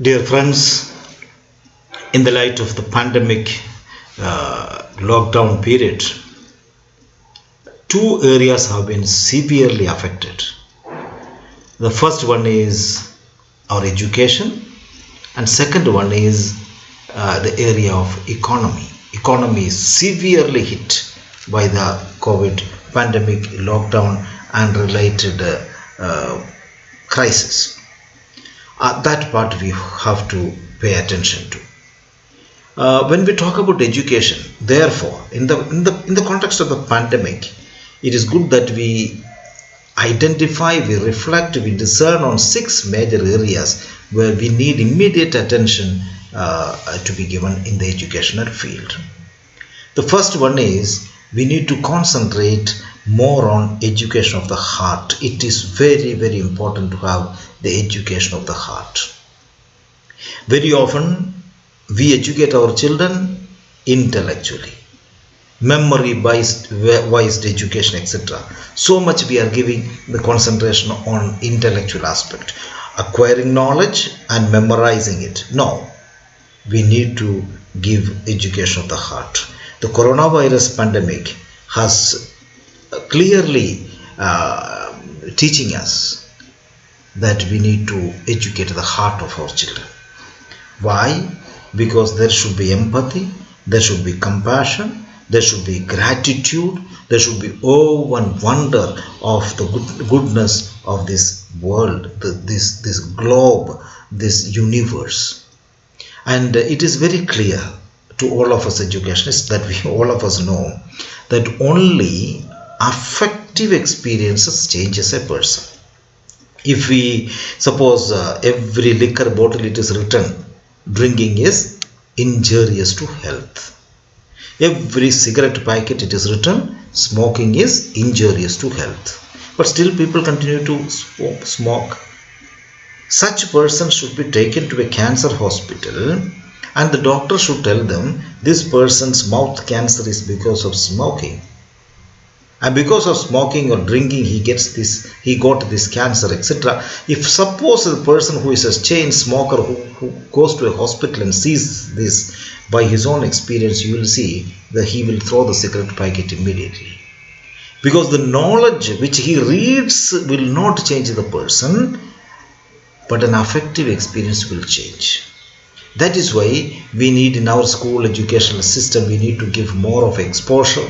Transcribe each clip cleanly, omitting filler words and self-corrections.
Dear friends, in the light of the pandemic lockdown period, two areas have been severely affected. The first one is our education, and second one is the area of economy. Economy is severely hit by the COVID pandemic lockdown and related crisis. That part we have to pay attention to. When we talk about education, therefore, in the context of the pandemic, it is good that we identify, we reflect, we discern on six major areas where we need immediate attention to be given in the educational field. The first one is we need to concentrate more on education of the heart. It is very, very important to have the education of the heart. Very often we educate our children intellectually, memory based education, etc. So much we are giving the concentration on intellectual aspect, acquiring knowledge and memorizing it. No, we need to give education of the heart. The coronavirus pandemic has clearly teaching us that we need to educate the heart of our children. Why? Because there should be empathy, there should be compassion, there should be gratitude, there should be awe and wonder of the goodness of this world, this globe, this universe. And it is very clear to all of us educationists that all of us know that only affective experiences changes a person. If we suppose every liquor bottle it is written drinking is injurious to health, every cigarette packet it is written smoking is injurious to health, but still people continue to smoke. Such persons should be taken to a cancer hospital and the doctor should tell them this person's mouth cancer is because of smoking, and because of smoking or drinking he got this cancer, etc. If suppose a person who is a chain smoker who goes to a hospital and sees this by his own experience, you will see that he will throw the cigarette packet immediately, because the knowledge which he reads will not change the person, but an affective experience will change. That is why we need in our school educational system, we need to give more of exposure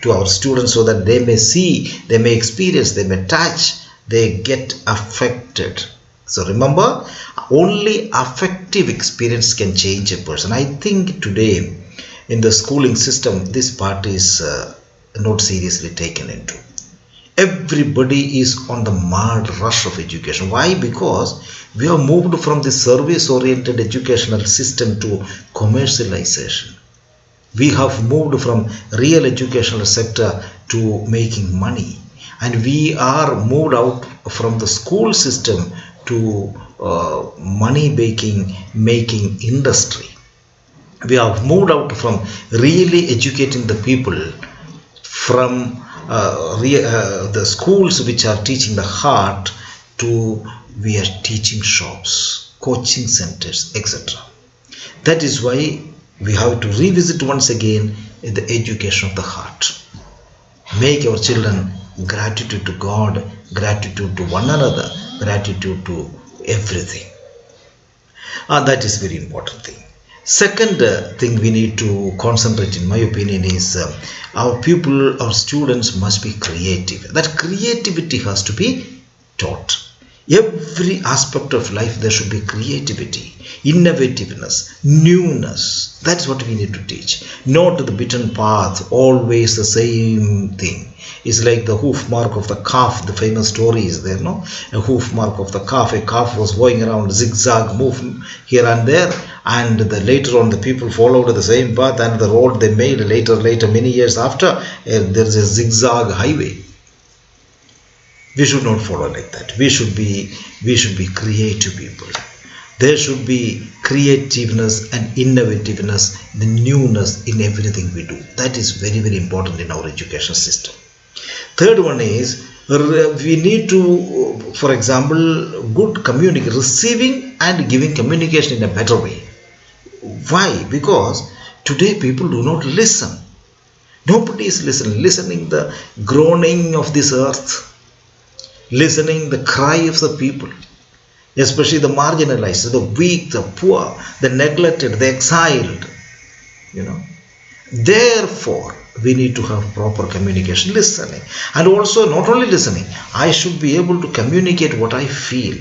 to our students so that they may see, they may experience, they may touch, they get affected. So remember, only affective experience can change a person. I think today in the schooling system, this part is not seriously taken into. Everybody is on the mad rush of education. Why? Because we have moved from the service-oriented educational system to commercialization. We have moved from real educational sector to making money, and we are moved out from the school system to money making industry. We have moved out from really educating the people from the schools which are teaching the heart to we are teaching shops, coaching centers, etc. That is why we have to revisit once again the education of the heart. Make our children gratitude to God, gratitude to one another, gratitude to everything. That is very important thing. Second thing we need to concentrate, in my opinion, is our people, our students must be creative. That creativity has to be taught. Every aspect of life there should be creativity, innovativeness, newness. That's what we need to teach. Not the beaten path, always the same thing. It's like the hoof mark of the calf. The famous story is there, no? A hoof mark of the calf. A calf was going around zigzag, move here and there, and later on the people followed the same path, and the road they made later, many years after, there is a zigzag highway. We should not follow like that. We should be creative people. There should be creativeness and innovativeness, the newness in everything we do. That is very, very important in our education system. Third one is we need to, for example, good communication, receiving and giving communication in a better way. Why? Because today people do not listen. Nobody is listening the groaning of this earth, listening the cry of the people, especially the marginalized, the weak, the poor, the neglected, the exiled. Therefore, we need to have proper communication, listening, and also not only listening. I should be able to communicate what I feel.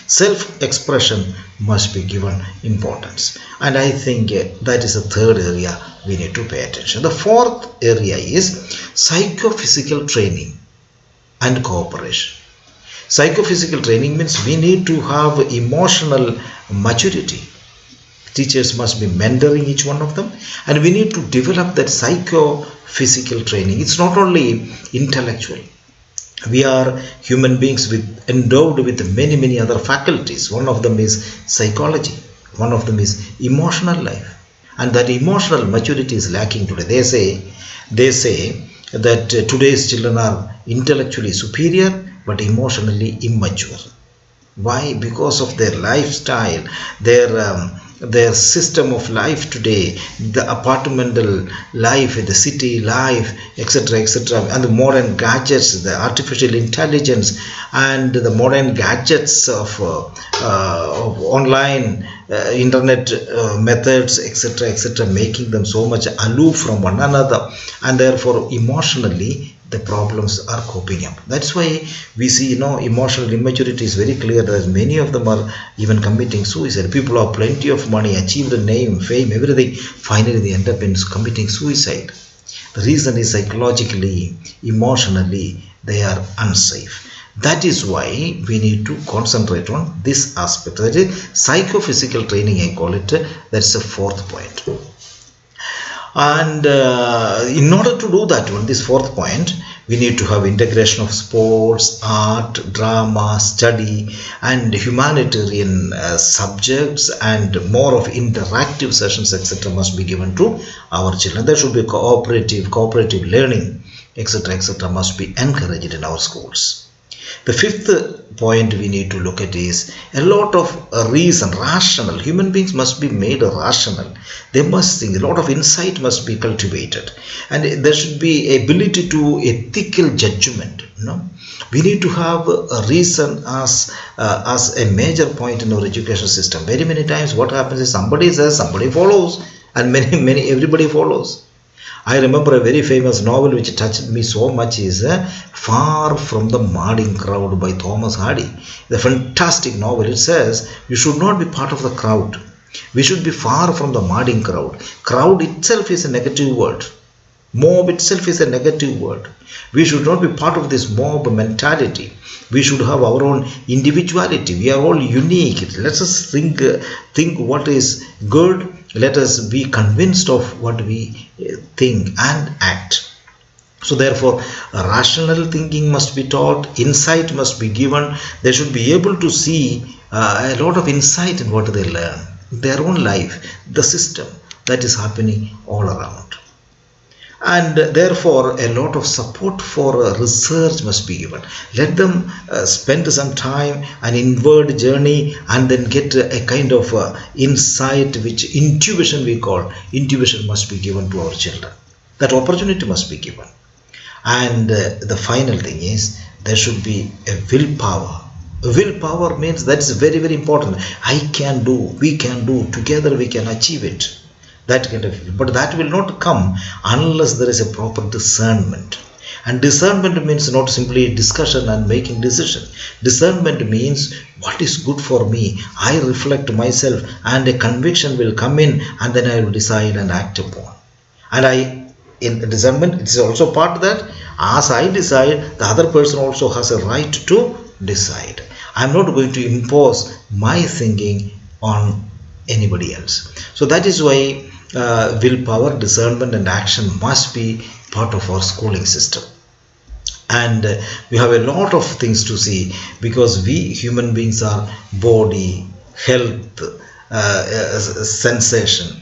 Self-expression must be given importance, and I think that is the third area we need to pay attention. The fourth area is psychophysical training and cooperation. Psychophysical training means we need to have emotional maturity. Teachers must be mentoring each one of them, and we need to develop that psychophysical training. It's not only intellectual. We are human beings endowed with many other faculties. One of them is psychology. One of them is emotional life, and that emotional maturity is lacking today. They say that today's children are intellectually superior but emotionally immature. Why? Because of their lifestyle, their system of life today, the apartmental life, the city life, etc., and the modern gadgets, the artificial intelligence, and the modern gadgets of online internet methods, etc., making them so much aloof from one another, and therefore emotionally the problems are coping up. That's why we see, emotional immaturity is very clear. That many of them are even committing suicide. People have plenty of money, achieved a name, fame, everything. Finally, they end up in committing suicide. The reason is psychologically, emotionally, they are unsafe. That is why we need to concentrate on this aspect. That is psychophysical training, I call it. That's the fourth point. And in order to do that one, this fourth point, we need to have integration of sports, art, drama, study, and humanitarian subjects, and more of interactive sessions, etc., must be given to our children. There should be cooperative learning, etc., must be encouraged in our schools. The fifth point we need to look at is a lot of rational. Human beings must be made rational. They must think. A lot of insight must be cultivated, and there should be ability to ethical judgment. We need to have a reason as a major point in our education system. Very many times, what happens is somebody says, somebody follows, and everybody follows. I remember a very famous novel which touched me so much is Far from the Madding Crowd by Thomas Hardy. The fantastic novel. It says you should not be part of the crowd. We should be far from the madding crowd. Crowd itself is a negative word. Mob itself is a negative word. We should not be part of this mob mentality. We should have our own individuality. We are all unique. Let us think what is good. Let us be convinced of what we think and act. So therefore, rational thinking must be taught, insight must be given. They should be able to see a lot of insight in what they learn, their own life, the system that is happening all around. And therefore, a lot of support for research must be given. Let them spend some time, an inward journey, and then get a kind of insight, which intuition we call. Intuition must be given to our children. That opportunity must be given. And the final thing is, there should be a willpower. Willpower means that's very, very important. I can do, we can do, together we can achieve it. That kind of, but that will not come unless there is a proper discernment. And discernment means not simply discussion and making decision. Discernment means what is good for me. I reflect myself, and a conviction will come in, and then I will decide and act upon. And in discernment, it is also part that as I decide, the other person also has a right to decide. I am not going to impose my thinking on anybody else. So that is why willpower, discernment and action must be part of our schooling system. And we have a lot of things to see, because we human beings are body, health, sensation.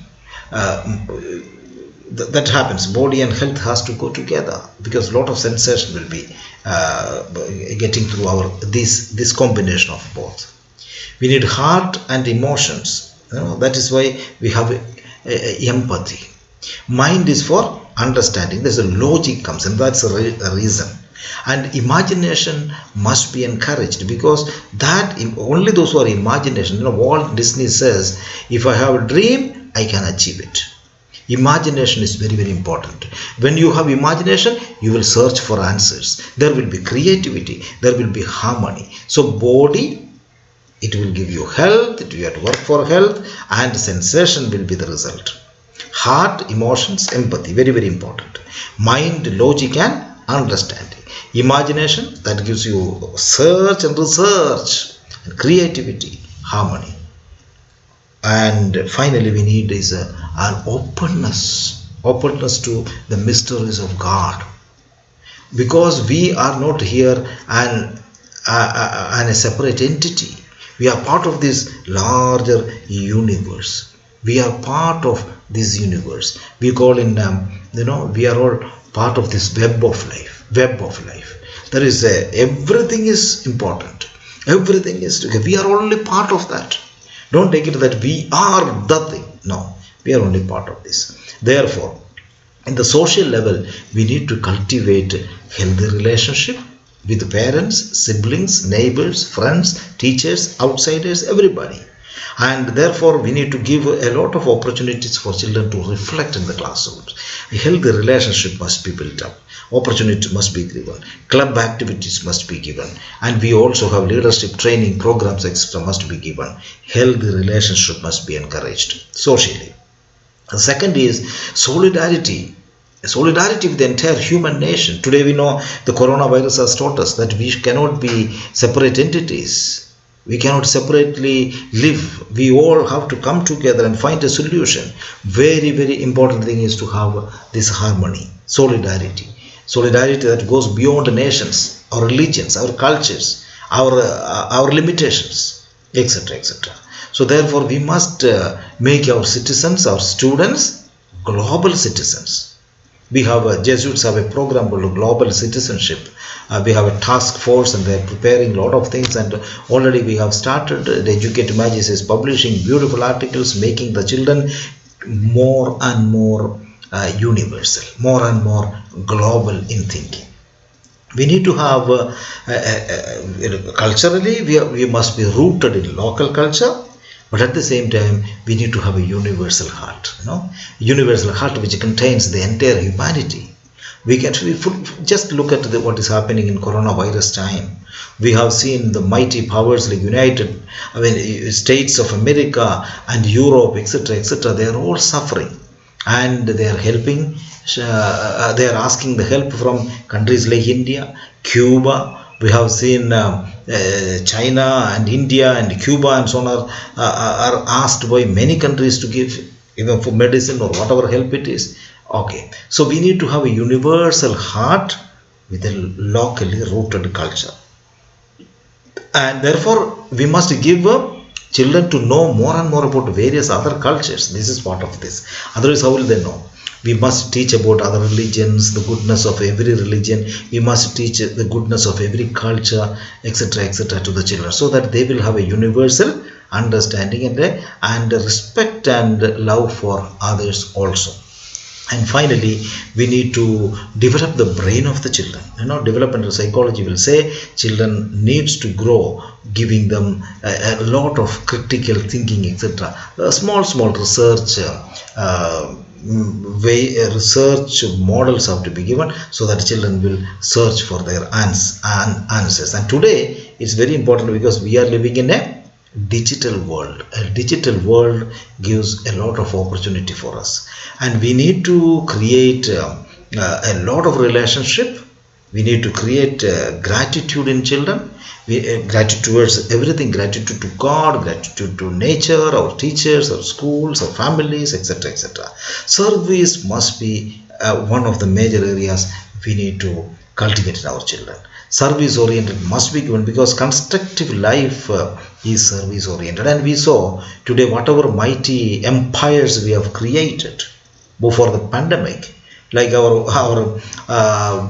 That happens. Body and health has to go together, because a lot of sensation will be getting through this combination of both. We need heart and emotions. That is why we have empathy. Mind is for understanding. There's a logic comes, and that's a reason. And imagination must be encouraged, because that only those who are imagination. Walt Disney says, if I have a dream, I can achieve it. Imagination is very, very important. When you have imagination, you will search for answers. There will be creativity. There will be harmony. So body, it will give you health. You have to work for health, and sensation will be the result. Heart, emotions, empathy, very, very important. Mind, logic and understanding. Imagination, that gives you search and research, and creativity, harmony. And finally, we need is an openness to the mysteries of God, because we are not here and a separate entity. We are part of this larger universe. We are part of this universe. We call in we are all part of this web of life. There is everything is important. Everything is together. We are only part of that. Don't take it that we are the thing. No, we are only part of this. Therefore, in the social level, we need to cultivate healthy relationship with parents, siblings, neighbors, friends, teachers, outsiders, everybody. And therefore, we need to give a lot of opportunities for children to reflect in the classrooms. A healthy relationship must be built up. Opportunity must be given. Club activities must be given. And we also have leadership training programs, etc. must be given. Healthy relationship must be encouraged socially. The second is solidarity. Solidarity with the entire human nation. Today we know the coronavirus has taught us that we cannot be separate entities. We cannot separately live. We all have to come together and find a solution. Very, very important thing is to have this harmony, solidarity. Solidarity that goes beyond nations, our religions, our cultures, our limitations, etc., etc. So therefore, we must make our citizens, our students, global citizens. We have Jesuits have a program called Global Citizenship. We have a task force, and they are preparing a lot of things, and already we have started. The Educate Magis is publishing beautiful articles, making the children more and more universal, more and more global in thinking. We need to have culturally we must be rooted in local culture, but at the same time we need to have a universal heart, universal heart which contains the entire humanity. We just look at what is happening in coronavirus time. We have seen the mighty powers like States of America and Europe, etc., etc. They are all suffering, and they are helping. They are asking the help from countries like India, Cuba. We have seen China and India and Cuba and so on are asked by many countries to give even for medicine or whatever help it is. Okay, so we need to have a universal heart with a locally rooted culture, and therefore we must give children to know more and more about various other cultures. This is part of this. Otherwise, how will they know? We must teach about other religions, the goodness of every religion. We must teach the goodness of every culture, etc., etc. to the children, so that they will have a universal understanding and respect and love for others also. And finally, we need to develop the brain of the children. Developmental psychology will say children needs to grow, giving them a lot of critical thinking, etc. Small research research models have to be given, so that children will search for their answers. And today it's very important, because we are living in a digital world. A digital world gives a lot of opportunity for us, and we need to create a lot of relationship. We need to create gratitude in children. Gratitude towards everything, gratitude to God, gratitude to nature, our teachers, our schools, our families, etc., etc. Service must be one of the major areas we need to cultivate in our children. Service oriented must be given, because constructive life is service oriented. And we saw today whatever mighty empires we have created before the pandemic, like our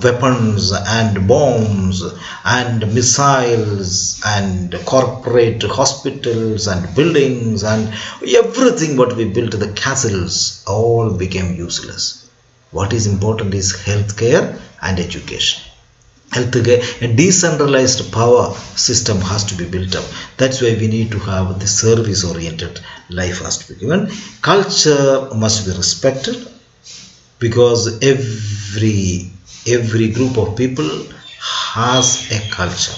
weapons and bombs and missiles and corporate hospitals and buildings and everything what we built, the castles, all became useless. What is important is healthcare and education. Healthcare, a decentralized power system has to be built up. That's why we need to have the service oriented life has to be given. Culture must be respected, because every group of people has a culture.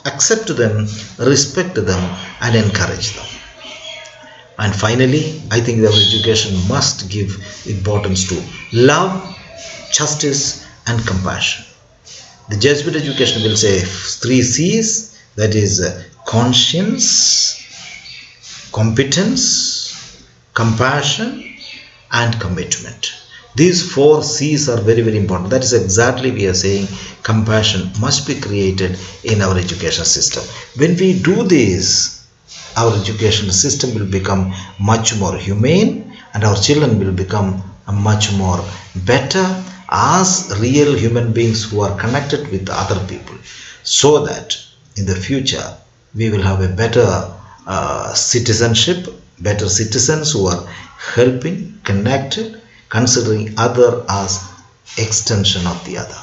Accept them, respect them, and encourage them. And finally, I think our education must give importance to love, justice, and compassion. The Jesuit education will say 3 C's, that is conscience, competence, compassion, and commitment. These 4 C's are very, very important. That is exactly we are saying compassion must be created in our education system. When we do this, our education system will become much more humane, and our children will become much more better as real human beings who are connected with other people, so that in the future we will have a better citizenship, better citizens who are helping, connected, considering other as extension of the other.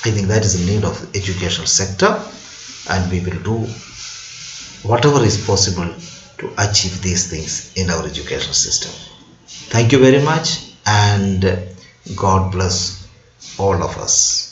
I think that is the need of the educational sector, and we will do whatever is possible to achieve these things in our education system. Thank you very much, and God bless all of us.